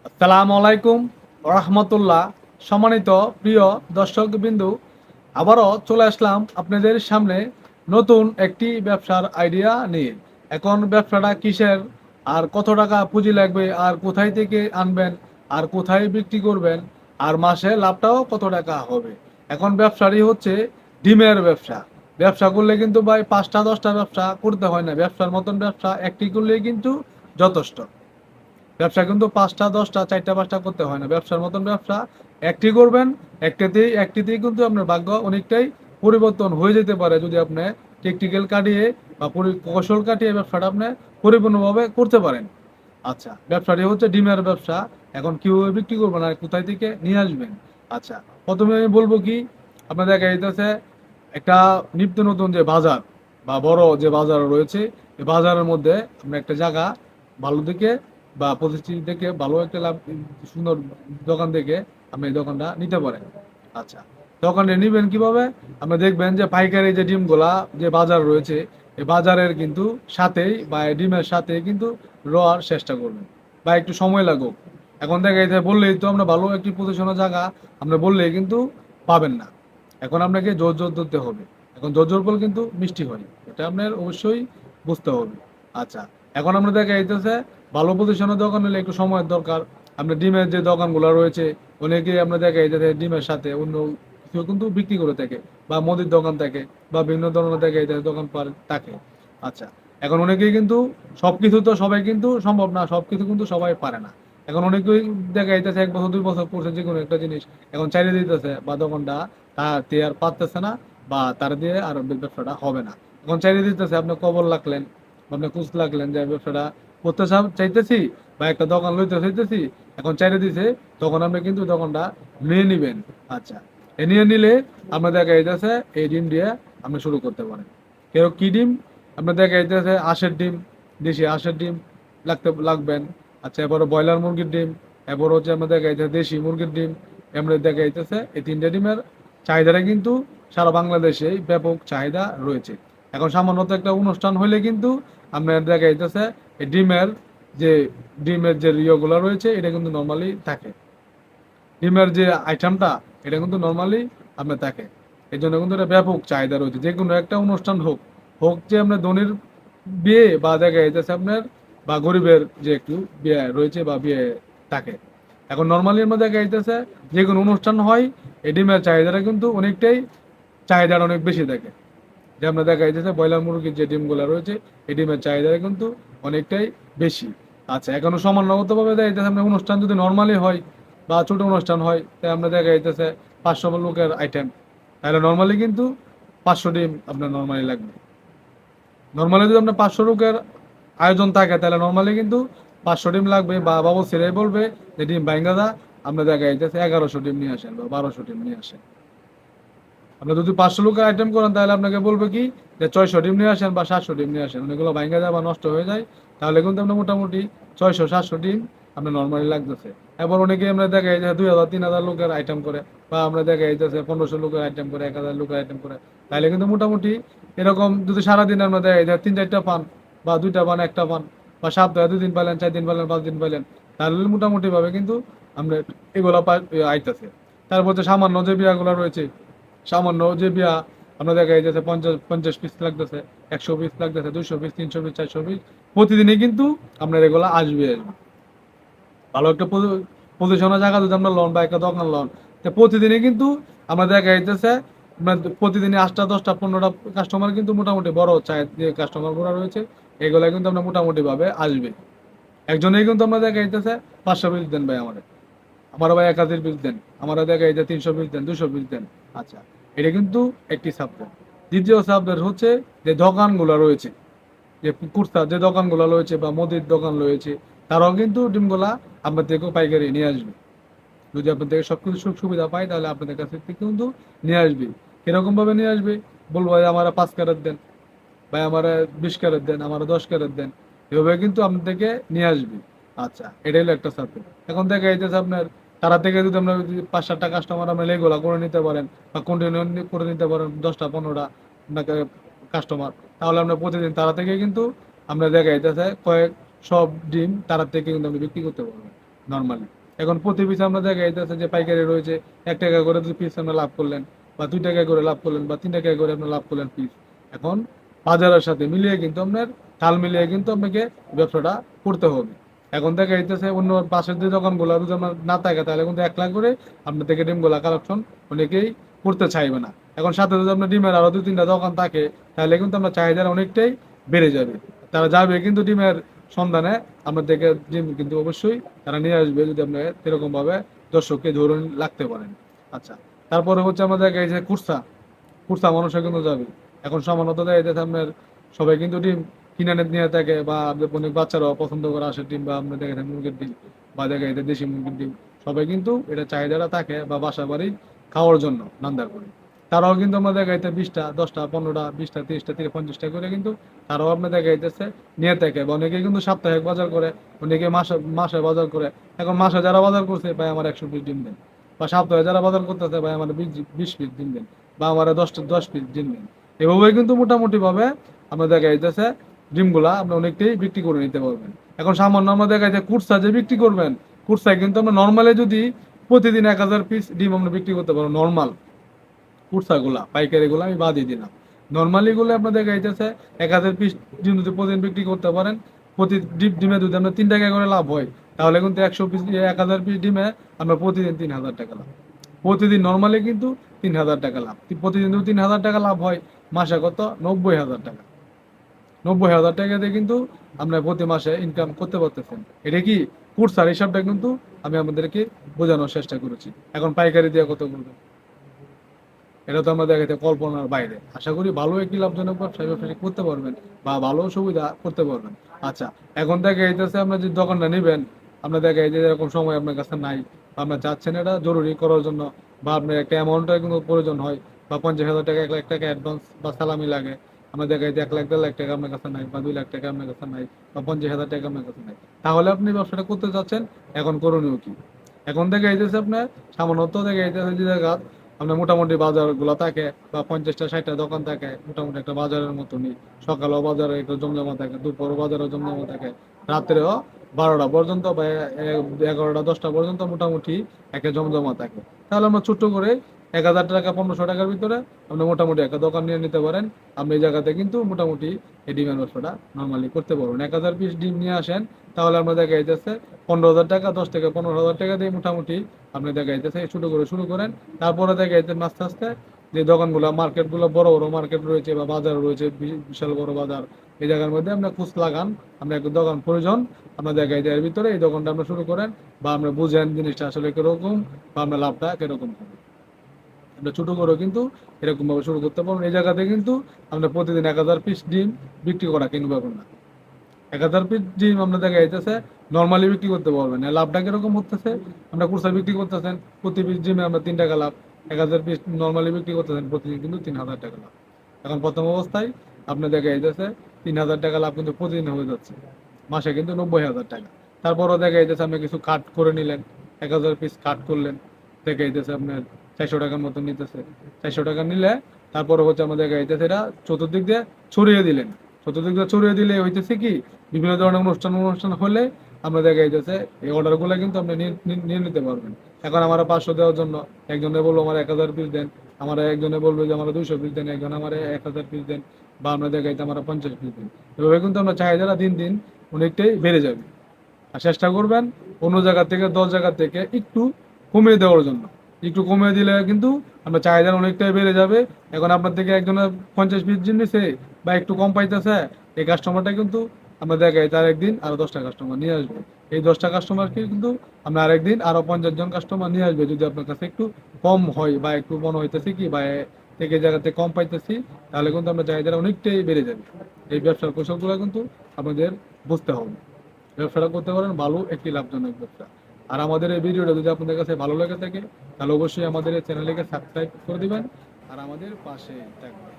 আসসালামু আলাইকুম রহমতুল্লাহ। সম্মানিত প্রিয় দর্শকবিন্দু, আবারও চলে আসলাম আপনাদের সামনে নতুন একটি ব্যবসার আইডিয়া নিয়ে। এখন ব্যবসাটা কিসের, আর কত টাকা পুঁজি লাগবে, আর কোথায় থেকে আনবেন, আর কোথায় বিক্রি করবেন, আর মাসে লাভটাও কত টাকা হবে। এখন ব্যবসাটি হচ্ছে ডিমের ব্যবসা। ব্যবসা করলে কিন্তু ভাই 5টা 10টা ব্যবসা করতে হয় না। ব্যবসার মতন ব্যবসা একটি করলেই কিন্তু যথেষ্ট। ব্যবসা কিন্তু 5টা 10টা 4টা 5টা করতে হয় না। ব্যবসার মতন ব্যবসা একটি করবেন, একটিতেই কিন্তু আপনার ভাগ্য অনেকটাই পরিবর্তন হয়ে যেতে পারে যদি আপনি টেকটিক্যাল কাটিয়ে বা কৌশল কাটিয়ে ব্যবসাটা আপনি পরিপূর্ণভাবে করতে পারেন। আচ্ছা, ব্যবসাটি হচ্ছে ডিমের ব্যবসা। এখন কিভাবে বিক্রি করবেন আর কোথায় থেকে নিয়ে আসবেন। আচ্ছা, প্রথমে আমি বলবো কি, আপনার দেখা যাইতেছে একটা নিত্য নতুন যে বাজার বা বড় যে বাজার রয়েছে, এই বাজারের মধ্যে আপনি একটা জায়গা ভালো দিকে বা প্রতিষ্ঠিত থেকে ভালো একটা লাভ সুন্দর দোকান থেকে আপনি এই দোকানটা নিতে পারেন। আচ্ছা, দোকানটা নিবেন কিভাবে? আপনি দেখবেন যে পাইকারি যে ডিমগুলা যে বাজার রয়েছে, এই বাজারের কিন্তু সাথেই বা এই ডিমের সাথে কিন্তু রোয়ার চেষ্টা করবেন, বা একটু সময় লাগুক। এখন দেখা যাচ্ছে বললেই তো আমরা ভালো একটি পজিশনের জায়গা আমরা বললেই কিন্তু পাবেন না। এখন আপনাকে জোর জোর ধরতে হবে। এখন জোর জোর বল কিন্তু মিষ্টি হয়, এটা আপনার অবশ্যই বুঝতে হবে। আচ্ছা, এখন আমরা দেখা যাইতেছে ভালো পজিশনের দোকান হলে একটু সময়ের দরকার। আপনার ডিমের যে দোকানগুলো রয়েছে, অনেকেই আমরা দেখা যাইতেছে ডিমের সাথে অন্য কিছু কিন্তু বিক্রি করে থাকে, বা মুদির দোকান থাকে, বা বিভিন্ন ধরনের দেখা যাইতেছে দোকান পার থাকে। আচ্ছা, এখন অনেকেই কিন্তু সবকিছু তো সবাই কিন্তু সম্ভব না, সবকিছু কিন্তু সবাই পারে না। এখন অনেকেই দেখা যাইতেছে 1 বছর 2 বছর করছে যে কোনো একটা জিনিস, এখন চাইলে দিতেছে বা দোকানটা তার আর পারতেছে না, বা তার দিয়ে আর ব্যবসাটা হবে না। এখন চাইলে দিতেছে, আপনি কবর লাগলেন, আপনি খুঁজ লাগলেন যে ব্যবসাটা করতে চাইতেছি বা একটা দোকান লইতে চাইতেছি, এখন চাইলে দিছে, তখন আপনি কিন্তু দোকানটা নিয়ে নিবেন। আচ্ছা, এ নিয়ে নিলে আপনার দেখা যাইতেছে এই ডিম দিয়ে আপনি শুরু করতে পারেন। কেউ কি ডিম? আপনার দেখা যাইতেছে হাঁসের ডিম, দেশি হাঁসের ডিম লাগবেন। আচ্ছা, এবারে ব্রয়লার মুরগির ডিম, এরপর হচ্ছে আপনার দেখা যাইতেছে দেশি মুরগির ডিম। এমনি দেখা যাইতেছে এই 3টে ডিমের চাহিদাটা কিন্তু সারা বাংলাদেশে ব্যাপক চাহিদা রয়েছে। এখন সামান্য তো একটা অনুষ্ঠান হইলে কিন্তু আপনার দেখা যাইতেছে এই যে ডিমের যে ইয়েগুলো রয়েছে, এটা কিন্তু নর্মালি থাকে। ডিমের যে আইটেমটা, এটা কিন্তু নর্মালি আপনার থাকে। এই জন্য কিন্তু এটা ব্যাপক চাহিদা রয়েছে। যে কোনো একটা অনুষ্ঠান হোক, হোক যে আপনার ধনীর বিয়ে বা দেখা যাইতেছে আপনার বা গরিবের যে একটু বিয়ে রয়েছে বা বিয়ে থাকে। এখন নর্মালি এর মধ্যে দেখা যাইতেছে যে কোনো অনুষ্ঠান হয়, এই ডিমের চাহিদাটা কিন্তু অনেকটাই চাহিদাটা অনেক বেশি থাকে। যে আমরা দেখা যাইতেছে ব্রয়লার মুরগির যে ডিমগুলো রয়েছে, এই ডিমের চাহিদাটা কিন্তু অনেকটাই বেশি। আচ্ছা, এখনো সমানগতভাবে দেখা যাইতেছে আপনার অনুষ্ঠান যদি নর্মালি হয় বা ছোট অনুষ্ঠান হয়, তাই আমরা দেখা যাইতেছে 500 লোকের আইটেম, তাহলে নর্মালি কিন্তু 500 ডিম আপনার নর্মালি লাগবে। নর্মালি যদি আপনার 500 লোকের আয়োজন থাকে, তাহলে নর্মালি কিন্তু 500 ডিম লাগবে, বা বাবু ছেড়ে বলবে যে ডিম বাইঙ্গা দা, আপনার দেখা যাইতেছে 1100 ডিম নিয়ে আসেন বা 1200 ডিম নিয়ে আসেন। আপনি যদি 500 লোকের আইটেম করেন, তাহলে আপনাকে বলবে কি যে 600 ডিম নিয়ে আসেন বা 700 ডিম নিয়ে আসেন। অনেকগুলো ভাঙ্গা যায় বা নষ্ট হয়ে যায়, তাহলে কিন্তু আপনার মোটামুটি 600 700 ডিম আপনার নর্মালি লাগতেছে। এবার অনেকে আমরা দেখা যায় 2000 3000 লোকের আইটেম করে, বা আমরা দেখা যাইতেছে 1500 লোকের আইটেম করে, 1000 লোকের আইটেম করে, তাহলে কিন্তু মোটামুটি এরকম যদি সারাদিন আমরা দেখা যায় 3 4টা পান, বা 2টা পান, একটা পান, বা সপ্তাহে 2 দিন পাইলেন, 4 দিন পাইলেন, 5 দিন পাইলেন, তাহলে মোটামুটি ভাবে কিন্তু আমরা এগুলো আইতেছে। তারপর যে সামান্য যে বিয়াগুলো রয়েছে, সামান্য যে বিয়া আমরা দেখা যাচ্ছে 50 50 পিস লাগতেছে, 100 পিস লাগতেছে, 200 পিস, 300 পিস, 400 পিস, প্রতিদিনই কিন্তু আপনার এগুলো আসবে। ভালো একটা পজিশনের জায়গা যদি আমরা লোন বা একটা দোকান লোন, তো প্রতিদিনই কিন্তু আমরা দেখা যাইতেছে প্রতিদিনই 8টা 10টা 15টা কাস্টমার কিন্তু মোটামুটি বড় চায় যে কাস্টমার গুলো রয়েছে, এগুলা কিন্তু আমরা মোটামুটি ভাবে আসবে। একজনেই কিন্তু আমরা দেখা যাইতেছে 500 পিস দেন ভাই আমাদের, আমার ভাই 1000 পিস দেন, আমার দেখা যাচ্ছে 300 পিস দেন, 200 পিস দেন। আচ্ছা, এটা কিন্তু একটি সাবজেক্ট। দ্বিতীয় সাবজেক্ট হচ্ছে যে দোকানগুলো রয়েছে, যে কুর্তার যে দোকানগুলো রয়েছে বা মুদির দোকান রয়েছে, তারাও কিন্তু ডিমগুলা আপনার থেকেও পাইকারি নিয়ে আসবে। যদি আপনার থেকে সবকিছু সুখ সুবিধা পায়, তাহলে আপনাদের কাছ থেকে কিন্তু নিয়ে আসবে। কিরকম ভাবে নিয়ে আসবে? বলবো ভাই আমার 5 ক্যারেট দেন, ভাই আমার 20 ক্যারেট দেন, আমার 10 ক্যারেট দেন, এভাবে কিন্তু আপনার থেকে নিয়ে আসবে। আচ্ছা, এটাই হলো একটা সাবজেক্ট। এখন দেখা যাইতেছে আপনার তারা থেকে যদি আমরা 5 7টা কাস্টমার আমরা লেগুলা করে নিতে পারেন বা কন্টিনিউ করে নিতে পারেন, 10টা 15টা আপনাকে কাস্টমার, তাহলে আমরা প্রতিদিন তারা থেকে কিন্তু আমরা দেখা যাইতেছে কয়েক সব ডিম তারা থেকে কিন্তু আপনি বিক্রি করতে পারবেন। নর্মালি। এখন প্রতি পিস আমরা দেখা যাইতেছে যে পাইকারি রয়েছে 1 টাকা করে 2 পিস আমরা লাভ করলেন, বা 2 টাকা করে লাভ করলেন, বা 3 টাকা করে আপনি লাভ করলেন পিস। এখন বাজারের সাথে মিলিয়ে কিন্তু আপনার তাল মিলিয়ে কিন্তু আপনাকে ব্যবসাটা করতে হবে। এখন দেখা যাইতেছে অন্য পাশের যে দোকানগুলো যদি আমরা না থাকে, তাহলে কিন্তু 1 লাখ করে আপনার থেকে ডিমগুলা কালেকশন অনেকেই করতে চাইবে না। এখন সাথে যদি আপনার ডিমের আরো 2-3টা দোকান থাকে, তাহলে কিন্তু আপনার চাহিদা অনেকটাই বেড়ে যাবে। তারা যাবে কিন্তু ডিমের সন্ধানে, আপনার থেকে ডিম কিন্তু অবশ্যই তারা নিয়ে আসবে, যদি আপনি এরকম ভাবে দর্শককে ধরে রাখতে পারেন। আচ্ছা, তারপরে হচ্ছে আমাদের এই যে কুরসা, কুরসা মানুষের কিন্তু যাবে। এখন সামান্যত দেখা যাচ্ছে আপনার সবাই কিন্তু ডিম কিনে নিয়ে থাকে, বা আপনার অনেক বাচ্চারাও পছন্দ করে আসে ডিম, বা আপনি দেখেন মুরগির ডিম, বা দেখা যায় দেশি মুরগির ডিম। সবাই কিন্তু এটা চাহিদাটা থাকে, বা বাসা বাড়ি খাওয়ার জন্য নান্দার করে। তারাও কিন্তু আমরা দেখা যাইতে 20টা 10টা 15টা 20টা 30টা 50টা করে কিন্তু তারাও আপনার দেখা যাইতেছে নিয়ে থাকে, বা অনেকে কিন্তু সাপ্তাহিক বাজার করে, অনেকে মাসে মাসে বাজার করে। এখন মাসে যারা বাজার করছে, ভাই আমার 100 পিস ডিম দেন, বা সপ্তাহে যারা বাজার করতেছে, ভাই আমার 20 পিস ডিম দেন, বা আমার 10 পিস ডিম দেন। এভাবে কিন্তু মোটামুটি ভাবে আমরা দেখা যাইতেছে ডিমগুলা আপনি অনেকটাই বিক্রি করে নিতে পারবেন। এখন সামান্য আমরা দেখা যায় কুরসা যে বিক্রি করবেন, কুরসায় কিন্তু আমরা নর্মালে যদি প্রতিদিন 1000 পিস ডিম আমরা বিক্রি করতে পারবো, নর্মাল কুরসাগুলা পাইকারিগুলা আমি বাদই দিলাম। নর্মালি গুলো আপনার দেখা যাইতেছে 1000 পিস ডিম যদি প্রতিদিন বিক্রি করতে পারেন, প্রতি ডিমে যদি আপনার 3 টাকা করে লাভ হয়, তাহলে কিন্তু 100 পিস 1000 পিস ডিমে আমরা প্রতিদিন 3000 টাকা লাভ। প্রতিদিন নর্মালি কিন্তু 3000 টাকা লাভ। প্রতিদিন যদি 3000 টাকা লাভ হয়, মাসে কত 90,000 টাকা। 90,000 টাকা দিয়ে কিন্তু আপনার প্রতি মাসে ইনকাম করতে পারতেছেন। এটা কি কুরসার হিসাবটা কিন্তু আমি আমাদেরকে বোঝানোর চেষ্টা করেছি। এখন পাইকারি দিয়ে কত করবেন, এটা তো আমরা দেখাতে কল্পনার বাইরে। আশা করি ভালো একটি লাভজনক ব্যবসা করতে পারবেন, বা ভালো সুবিধা করতে পারবেন। আচ্ছা, এখন দেখা যাইতেছে আপনার যে দোকানটা নেবেন, আপনার দেখা যায় যে এরকম সময় আপনার কাছে নাই, বা আপনার চাচ্ছেন এটা জরুরি করার জন্য, বা আপনার একটা অ্যামাউন্টের কিন্তু প্রয়োজন হয়, বা 50,000 টাকা 1 লাখ টাকা অ্যাডভান্স বা সালামি লাগে। আমরা দেখা যায় 1 লাখ 1.5 লাখ টাকা আপনার কাছে নাই, বা 2 লাখ টাকা আপনার কাছে নাই, বা 50,000 টাকা আপনার কাছে নাই, তাহলে আপনি ব্যবসাটা করতে চাচ্ছেন। এখন করণীয় কি? এখন দেখা যাইতেছে আপনার সামান্য দেখা যাইতেছে যে জায়গা আপনার মোটামুটি বাজার গুলো থাকে, বা 50টা 60টা দোকান থাকে, মোটামুটি একটা বাজারের মতনই। সকালেও বাজারে একটু জমজমা থাকে, দুপুরও বাজারে জমজমা থাকে, রাত্রেও 12টা পর্যন্ত বা 11টা 10টা পর্যন্ত মোটামুটি একটা জমজমা থাকে। তাহলে আমরা ছোট্ট করে 1000 টাকা 1500 টাকার ভিতরে আপনি মোটামুটি একটা দোকান নিয়ে নিতে পারেন। আপনি এই জায়গাতে কিন্তু মোটামুটি এই ডিমের ব্যবসাটা নর্মালি করতে পারবেন। 1000 পিস ডিম নিয়ে আসেন, তাহলে আমরা দেখা যাইতেছে 15,000 টাকা 10 থেকে 15,000 টাকা দিয়ে মোটামুটি আপনি দেখা যাইতেছে ছোট করে শুরু করেন। তারপরে দেখা যাইতেন আস্তে আস্তে যে দোকানগুলো মার্কেটগুলো বড় বড় মার্কেট রয়েছে, বা বাজার রয়েছে, বিশাল বড় বাজার, এই জায়গার মধ্যে আপনার খোঁজ লাগান, আপনার একটা দোকান প্রয়োজন, আপনার দেখা যায় এর ভিতরে এই দোকানটা আপনি শুরু করেন, বা আপনি বুঝেন জিনিসটা আসলে কিরকম, বা আপনার লাভটা কিরকম হবে। আমরা ছোট করে কিন্তু এরকম ভাবে শুরু করতে পারবেন। এই জায়গাতে কিন্তু আমরা প্রতিদিন 1000 পিস ডিম বিক্রি করা কিনবো না। 1000 পিস ডিম আমরা দেখা যাইতেছে নর্মালি বিক্রি করতে পারবেন। আর লাভটা কিরকম হতেছে, আমরা কুরসা বিক্রি করতেছেন প্রতি পিস ডিমে আমরা 3 টাকা লাভ, 1000 পিস নর্মালি বিক্রি করতেছেন প্রতিদিন কিন্তু 3000 টাকা লাভ। এখন প্রথম অবস্থায় আপনি দেখা যাইতেছে 3000 টাকা লাভ কিন্তু প্রতিদিন হয়ে যাচ্ছে, মাসে কিন্তু 90,000 টাকা। তারপরও দেখা যাইতেছে আপনি কিছু কাট করে নিলেন, 1000 পিস কাট করলেন, দেখা যাইতেছে আপনার 400 টাকার মতো নিতেছে। 400 টাকা নিলে তারপরে হচ্ছে আমাদের দেখা যাইতেছে এটা চতুর্দিক দিয়ে ছড়িয়ে দিলেন। চতুর্দিক দিয়ে ছড়িয়ে দিলে হইতেছে কি, বিভিন্ন ধরনের অনুষ্ঠান অনুষ্ঠান হলে আমরা দেখা যাইতেছে এই অর্ডারগুলো কিন্তু আপনি নিয়ে নিতে পারবেন। এখন আমার 500 দেওয়ার জন্য একজনে বলবো আমার 1000 পিস দেন, আমার একজনে বলবে যে আমার 200 পিস দেন, একজন আমার 1000 পিস দেন, বা আমরা দেখাইতে আমার 50 পিস দেন। এভাবে কিন্তু আমরা চাহিদাটা দিন দিন অনেকটাই বেড়ে যাবে। আর চেষ্টা করবেন অন্য জায়গা থেকে 10 জায়গা থেকে একটু কমিয়ে দেওয়ার জন্য। একটু কমিয়ে দিলে কিন্তু আমরা চাহিদা অনেকটাই বেড়ে যাবে। এখন আপনার থেকে একজনের 50 পিস নিছে, বা একটু কম পাইতেছে, এই কাস্টমারটা কিন্তু আমরা দেখাই তার একদিন আরো 10টা কাস্টমার নিয়ে আসবে। এই 10টা কাস্টমারকে কিন্তু আমরা আরেকদিন আরো 50 জন কাস্টমার নিয়ে আসবে, যদি আপনার কাছে একটু কম হয়, বা একটু মনে হইতেছে কি বা থেকে জায়গাতে কম পাইতেছি, তাহলে কিন্তু আমরা চাহিদা অনেকটাই বেড়ে যাবে। এই ব্যবসার কৌশলগুলো কিন্তু আমাদের বুঝতে হবে। ব্যবসাটা করতে পারেন, ভালো একটি লাভজনক ব্যবসা। আর আমাদের এই ভিডিওটা যদি আপনাদের কাছে ভালো লেগে থাকে, তাহলে অবশ্যই আমাদের এই চ্যানেলটিকে সাবস্ক্রাইব করে দিবেন, আর আমাদের পাশে থাকবেন।